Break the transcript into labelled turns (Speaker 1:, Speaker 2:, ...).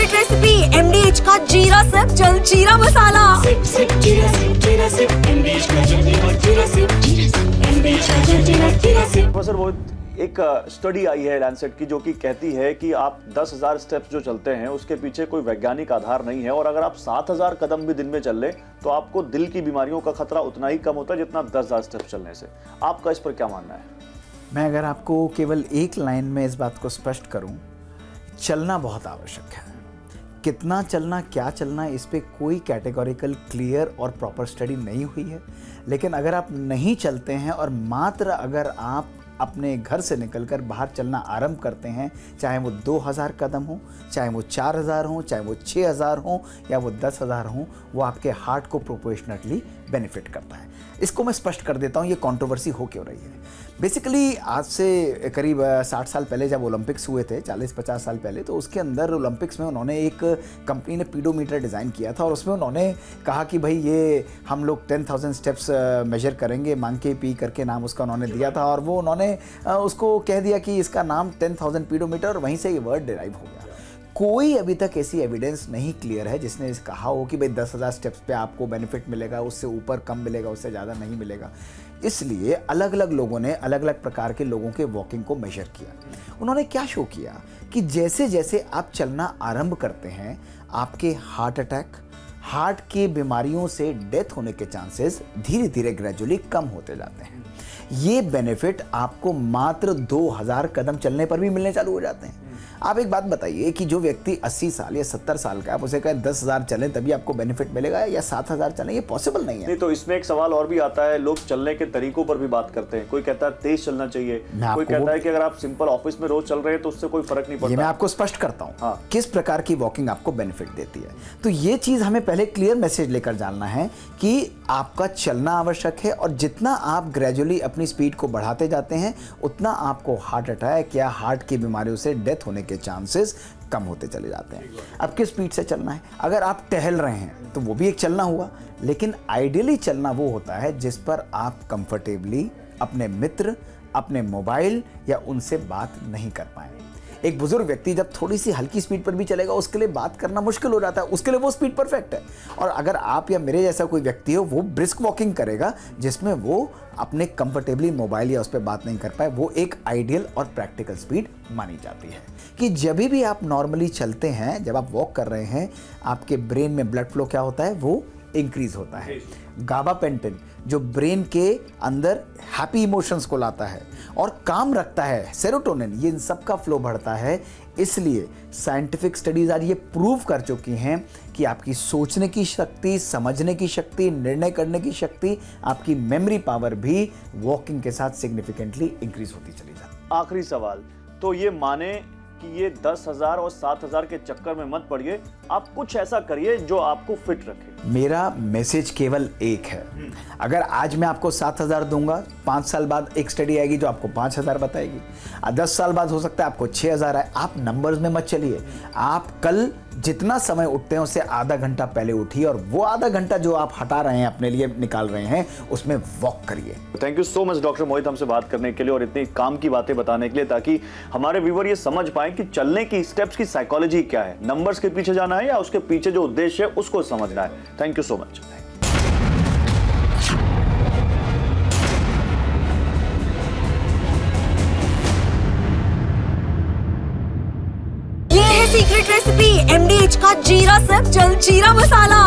Speaker 1: Secret recipe MDH का जीरा SIP jaljeera मसाला।
Speaker 2: SIP SIP जीरा सिप MDH का जलजीरा और जीरा सिप MDH का जलजीरा जीरा सिप।
Speaker 3: प्रोफेसर वो एक स्टडी आई है लैंसेट की जो कि कहती है कि आप 10,000 स्टेप्स जो चलते हैं उसके पीछे कोई वैज्ञानिक आधार नहीं है, और अगर आप 7,000 कदम भी दिन में चल लें तो आपको दिल की बीमारियों का खतरा उतना ही कम होता है जितना 10,000 स्टेप्स चलने से। आपका इस पर क्या मानना है?
Speaker 4: मैं अगर आपको केवल एक लाइन में इस बात को स्पष्ट करूं, चलना बहुत आवश्यक है। कितना चलना, क्या चलना, इस पे कोई कैटेगोरिकल क्लियर और प्रॉपर स्टडी नहीं हुई है। लेकिन अगर आप नहीं चलते हैं और मात्र अगर आप अपने घर से निकलकर बाहर चलना आरंभ करते हैं, चाहे वो 2,000 कदम हो, चाहे वो 4,000 हो, चाहे वो 6,000 हो या वो 10,000 हो, वो आपके हार्ट को प्रोपोर्शनली बेनिफिट करता है। इसको मैं स्पष्ट कर देता हूँ ये कंट्रोवर्सी हो क्यों रही है। बेसिकली आज से करीब 60 साल पहले जब ओलंपिक्स हुए थे, 40-50 साल पहले, तो उसके अंदर ओलंपिक्स में उन्होंने एक कंपनी ने पीडोमीटर डिज़ाइन किया था और उसमें उन्होंने कहा कि भाई ये हम लोग 10,000 स्टेप्स मेजर करेंगे, मांके पी करके नाम उसका उन्होंने दिया था, और वो उन्होंने उसको कह दिया कि इसका नाम 10,000 पीडोमीटर, और वहीं से ये वर्ड डिराइव हो गया। कोई अभी तक ऐसी एविडेंस नहीं क्लियर है जिसने कहा हो कि भाई 10,000 स्टेप्स पे आपको बेनिफिट मिलेगा, उससे ऊपर कम मिलेगा, उससे ज़्यादा नहीं मिलेगा। इसलिए अलग अलग लोगों ने अलग अलग प्रकार के लोगों के वॉकिंग को मेजर किया। उन्होंने क्या शो किया कि जैसे जैसे आप चलना आरंभ करते हैं, आपके हार्ट अटैक, हार्ट की बीमारियों से डेथ होने के चांसेस धीरे धीरे ग्रेजुअली कम होते जाते हैं। ये बेनिफिट आपको मात्र 2,000 कदम चलने पर भी मिलने चालू हो जाते हैं। आप एक बात बताइए कि जो व्यक्ति 80 साल या 70 साल का, आप उसे कहें 10,000 चलें तभी आपको बेनिफिट मिलेगा या 7,000 चलें, ये पॉसिबल नहीं है।
Speaker 3: नहीं, तो इसमें एक सवाल और भी आता है, लोग चलने के तरीकों पर भी बात करते हैं। कोई कहता है तेज चलना चाहिए, कोई कहता है कि अगर आप सिंपल ऑफिस में रोज चल रहे हैं तो उससे कोई फर्क नहीं पड़ता।
Speaker 4: ये मैं आपको स्पष्ट करता हूँ
Speaker 3: हाँ।
Speaker 4: किस प्रकार की वॉकिंग आपको बेनिफिट देती है। तो ये चीज़ हमें पहले क्लियर मैसेज लेकर जाना है कि आपका चलना आवश्यक है, और जितना आप ग्रेजुअली अपनी स्पीड को बढ़ाते जाते हैं उतना आपको हार्ट अटैक या हार्ट की बीमारियों से डेथ होने के चांसेस कम होते चले जाते हैं। अब किस स्पीड से चलना है? अगर आप टहल रहे हैं तो वो भी एक चलना हुआ, लेकिन आइडियली चलना वो होता है जिस पर आप कंफर्टेबली अपने मित्र, अपने मोबाइल या उनसे बात नहीं कर पाए। एक बुजुर्ग व्यक्ति जब थोड़ी सी हल्की स्पीड पर भी चलेगा उसके लिए बात करना मुश्किल हो जाता है, उसके लिए वो स्पीड परफेक्ट है। और अगर आप या मेरे जैसा कोई व्यक्ति हो, वो ब्रिस्क वॉकिंग करेगा जिसमें वो अपने कंफर्टेबली मोबाइल या उस पर बात नहीं कर पाए, वो एक आइडियल और प्रैक्टिकल स्पीड मानी जाती है। कि जब भी आप नॉर्मली चलते हैं, जब आप वॉक कर रहे हैं, आपके ब्रेन में ब्लड फ्लो क्या होता है, वो इंक्रीज होता है। गाबापेंटिन जो ब्रेन के अंदर हैप्पी इमोशंस को लाता है और काम रखता है, सेरोटोनिन, ये इन सब का फ्लो बढ़ता है। इसलिए साइंटिफिक स्टडीज आज ये प्रूव कर चुकी हैं कि आपकी सोचने की शक्ति, समझने की शक्ति, निर्णय करने की शक्ति, आपकी मेमोरी पावर भी वॉकिंग के साथ सिग्निफिकेंटली इंक्रीज होती चली जाती है।
Speaker 3: आखिरी सवाल, तो ये माने कि ये 10,000 और 7,000 के चक्कर में मत पड़िए, आप कुछ ऐसा करिए जो आपको फिट रखे।
Speaker 4: मेरा मैसेज केवल एक है, अगर आज मैं आपको 7,000 दूंगा, 5 साल बाद एक स्टडी आएगी जो आपको 5,000 बताएगी, 10 साल बाद हो सकता है आपको 6,000 आए। आप नंबर्स में मत चलिए, आप कल जितना समय उठते हैं उससे आधा घंटा पहले उठिए, और वो आधा घंटा जो आप हटा रहे हैं, अपने लिए निकाल रहे हैं, उसमें वॉक करिए।
Speaker 3: Thank you so much doctor Mohit हमसे बात करने के लिए और इतनी काम की बातें बताने के लिए, ताकि हमारे व्यूअर ये समझ पाए कि चलने की स्टेप्स की साइकोलॉजी क्या है, नंबर्स के पीछे जाना है या उसके पीछे जो उद्देश्य है उसको समझना है। Thank you so much.
Speaker 1: ये है सीक्रेट रेसिपी MDH का जीरा सिप जलजीरा मसाला।